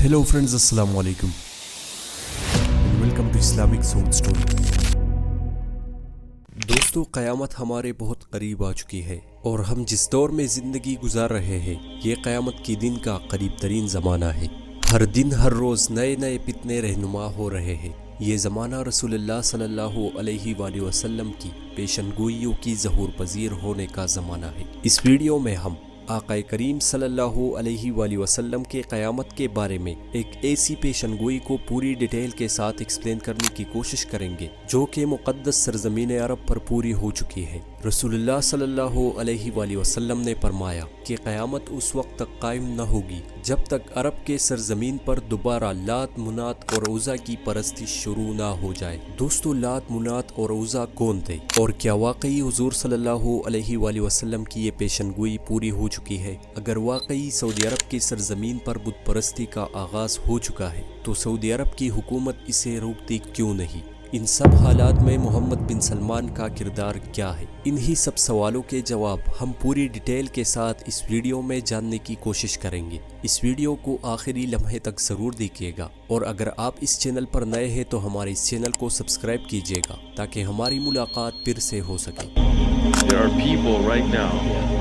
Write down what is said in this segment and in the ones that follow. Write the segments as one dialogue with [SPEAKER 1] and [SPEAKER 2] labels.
[SPEAKER 1] Hello friends, Assalamu alaikum and welcome to Islamic Sound Story. دوستو قیامت ہمارے بہت قریب آ چکی ہے اور ہم جس دور میں زندگی گزار رہے ہیں یہ قیامت کے دن کا قریب ترین زمانہ ہے. ہر دن ہر روز نئے نئے فتنے رہنما ہو رہے ہیں. یہ زمانہ رسول اللہ صلی اللہ علیہ وآلہ وسلم کی پیشن گوئیوں کی ظہور پذیر ہونے کا زمانہ ہے. اس ویڈیو میں ہم آقا کریم صلی اللہ علیہ وآلہ وسلم کے قیامت کے بارے میں ایک ایسی پیشن گوئی کو پوری ڈیٹیل کے ساتھ ایکسپلین کرنے کی کوشش کریں گے جو کہ مقدس سرزمین عرب پر پوری ہو چکی ہے. رسول اللہ صلی اللہ علیہ وآلہ وسلم نے فرمایا کہ قیامت اس وقت تک قائم نہ ہوگی جب تک عرب کے سرزمین پر دوبارہ لات منات اور عزا کی پرستی شروع نہ ہو جائے. دوستو لات منات اور عزا کون تھے اور کیا واقعی حضور صلی اللہ علیہ وآلہ وسلم کی یہ پیشن گوئی پوری ہو چکی ہے؟ اگر واقعی سعودی عرب کی سرزمین پر بت پرستی کا آغاز ہو چکا ہے تو سعودی عرب کی حکومت اسے روکتی کیوں نہیں؟ ان سب حالات میں محمد بن سلمان کا کردار کیا ہے؟ انہی سب سوالوں کے جواب ہم پوری ڈیٹیل کے ساتھ اس ویڈیو میں جاننے کی کوشش کریں گے. اس ویڈیو کو آخری لمحے تک ضرور دیکھیے گا اور اگر آپ اس چینل پر نئے ہیں تو ہمارے اس چینل کو سبسکرائب کیجیے گا تاکہ ہماری ملاقات پھر سے ہو سکے.
[SPEAKER 2] There are people right now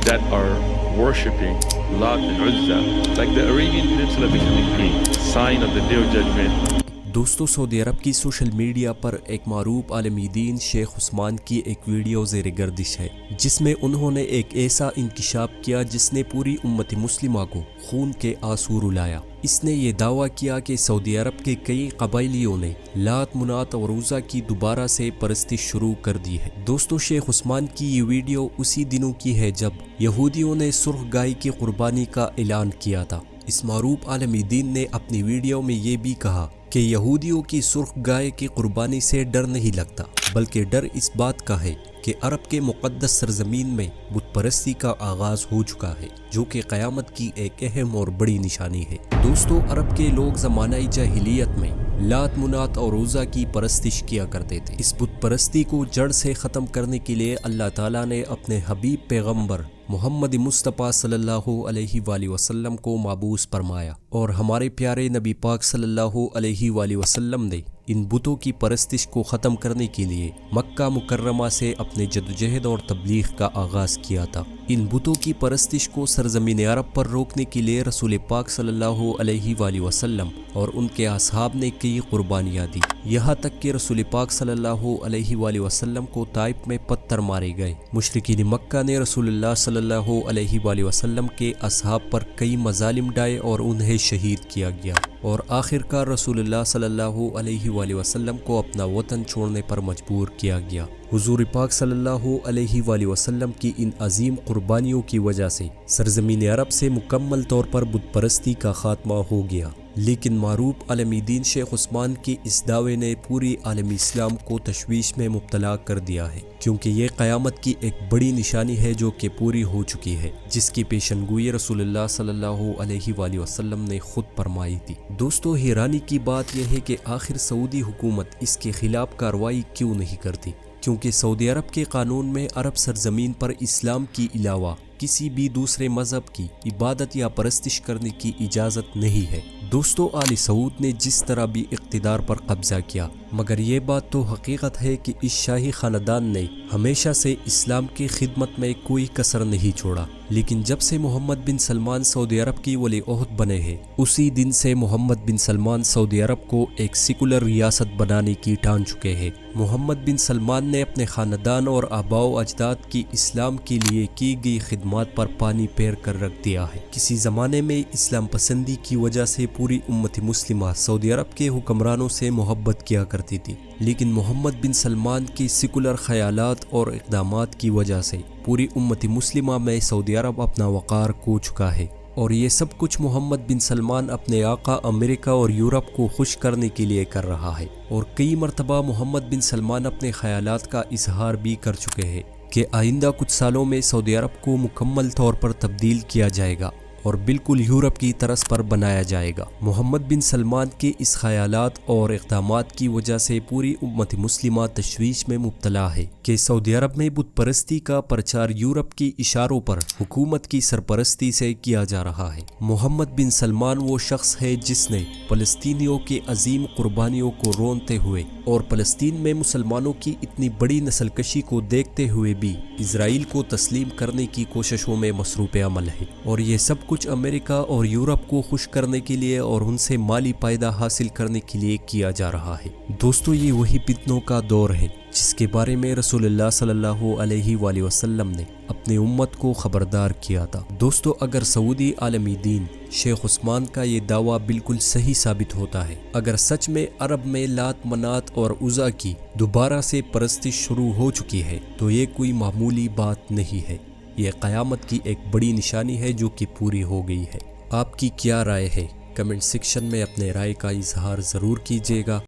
[SPEAKER 2] that are worshipping Lat and Uzza, like the Arabian Peninsula becoming a sign of the Day of Judgment.
[SPEAKER 1] دوستو سعودی عرب کی سوشل میڈیا پر ایک معروف عالمی دین شیخ عثمان کی ایک ویڈیو زیر گردش ہے جس میں انہوں نے ایک ایسا انکشاف کیا جس نے پوری امت مسلمہ کو خون کے آنسو رلایا. اس نے یہ دعویٰ کیا کہ سعودی عرب کے کئی قبائلیوں نے لات منات اور عزا کی دوبارہ سے پرستی شروع کر دی ہے. دوستو شیخ عثمان کی یہ ویڈیو اسی دنوں کی ہے جب یہودیوں نے سرخ گائے کی قربانی کا اعلان کیا تھا. اس معروف عالمی دین نے اپنی ویڈیو میں یہ بھی کہا کہ یہودیوں کی سرخ گائے کی قربانی سے ڈر نہیں لگتا بلکہ ڈر اس بات کا ہے کہ عرب کے مقدس سرزمین میں بت پرستی کا آغاز ہو چکا ہے جو کہ قیامت کی ایک اہم اور بڑی نشانی ہے. دوستو عرب کے لوگ زمانہ جاہلیت میں لات منات اور عزا کی پرستش کیا کرتے تھے. اس بت پرستی کو جڑ سے ختم کرنے کے لیے اللہ تعالیٰ نے اپنے حبیب پیغمبر محمد مصطفیٰ صلی اللہ علیہ وآلہ وسلم کو مبعوث فرمایا اور ہمارے پیارے نبی پاک صلی اللہ علیہ وآلہ وسلم نے ان بتوں کی پرستش کو ختم کرنے کے لیے مکہ مکرمہ سے اپنے جدوجہد اور تبلیغ کا آغاز کیا تھا. ان بتوں کی پرستش کو سرزمین عرب پر روکنے کے لیے رسول پاک صلی اللہ علیہ وآلہ وسلم اور ان کے اصحاب نے کئی قربانیاں دی. یہاں تک کہ رسول پاک صلی اللہ علیہ وآلہ وسلم کو طائف میں پتھر مارے گئے. مشرکین مکہ نے رسول اللہ صلی اللہ علیہ وآلہ وسلم کے اصحاب پر کئی مظالم ڈھائے اور انہیں شہید کیا گیا اور آخرکار رسول اللہ صلی اللہ علیہ وآلہ وسلم کو اپنا وطن چھوڑنے پر مجبور کیا گیا. حضور پاک صلی اللہ علیہ وآلہ وسلم کی ان عظیم قربانیوں کی وجہ سے سرزمین عرب سے مکمل طور پر بت پرستی کا خاتمہ ہو گیا. لیکن معروف عالمی دین شیخ عثمان کی اس دعوے نے پوری عالم اسلام کو تشویش میں مبتلا کر دیا ہے کیونکہ یہ قیامت کی ایک بڑی نشانی ہے جو کہ پوری ہو چکی ہے جس کی پیشن گوئی رسول اللہ صلی اللہ علیہ وآلہ وسلم نے خود فرمائی تھی. دوستو حیرانی کی بات یہ ہے کہ آخر سعودی حکومت اس کے خلاف کارروائی کیوں نہیں کرتی کیونکہ سعودی عرب کے قانون میں عرب سرزمین پر اسلام کے علاوہ کسی بھی دوسرے مذہب کی عبادت یا پرستش کرنے کی اجازت نہیں ہے. دوستو آل سعود نے جس طرح بھی اقتدار پر قبضہ کیا مگر یہ بات تو حقیقت ہے کہ اس شاہی خاندان نے ہمیشہ سے اسلام کی خدمت میں کوئی کسر نہیں چھوڑا. لیکن جب سے محمد بن سلمان سعودی عرب کی ولی عہد بنے ہیں اسی دن سے محمد بن سلمان سعودی عرب کو ایک سیکولر ریاست بنانے کی ٹھان چکے ہیں. محمد بن سلمان نے اپنے خاندان اور آباء و اجداد کی اسلام کے لیے کی گئی خدمات پر پانی پیر کر رکھ دیا ہے. کسی زمانے میں اسلام پسندی کی وجہ سے پوری امت مسلمہ سعودی عرب کے حکمرانوں سے محبت کیا کرتی تھی لیکن محمد بن سلمان کی سیکولر خیالات اور اقدامات کی وجہ سے پوری امت مسلمہ میں سعودی عرب اپنا وقار کھو چکا ہے. اور یہ سب کچھ محمد بن سلمان اپنے آقا امریکہ اور یورپ کو خوش کرنے کے لیے کر رہا ہے. اور کئی مرتبہ محمد بن سلمان اپنے خیالات کا اظہار بھی کر چکے ہیں کہ آئندہ کچھ سالوں میں سعودی عرب کو مکمل طور پر تبدیل کیا جائے گا اور بالکل یورپ کی طرز پر بنایا جائے گا۔ محمد بن سلمان کے اس خیالات اور اقدامات کی وجہ سے پوری امت مسلمہ تشویش میں مبتلا ہے کہ سعودی عرب میں بت پرستی کا پرچار یورپ کی اشاروں پر حکومت کی سرپرستی سے کیا جا رہا ہے۔ محمد بن سلمان وہ شخص ہے جس نے فلسطینیوں کے عظیم قربانیوں کو رونتے ہوئے اور فلسطین میں مسلمانوں کی اتنی بڑی نسل کشی کو دیکھتے ہوئے بھی اسرائیل کو تسلیم کرنے کی کوششوں میں مصروف عمل ہے، اور یہ سب کچھ امریکہ اور یورپ کو خوش کرنے کے لیے اور ان سے مالی فائدہ حاصل کرنے کے لیے کیا جا رہا ہے۔ دوستو، یہ وہی فتنوں کا دور ہے جس کے بارے میں رسول اللہ صلی اللہ علیہ وآلہ وسلم نے اپنی امت کو خبردار کیا تھا۔ دوستو، اگر سعودی عالمی دین شیخ عثمان کا یہ دعویٰ بالکل صحیح ثابت ہوتا ہے، اگر سچ میں عرب میں لات منات اور عزا کی دوبارہ سے پرستش شروع ہو چکی ہے، تو یہ کوئی معمولی بات نہیں ہے، یہ قیامت کی ایک بڑی نشانی ہے جو کہ پوری ہو گئی ہے۔ آپ کی کیا رائے ہے؟ کمنٹ سیکشن میں اپنے رائے کا اظہار ضرور کیجیے گا۔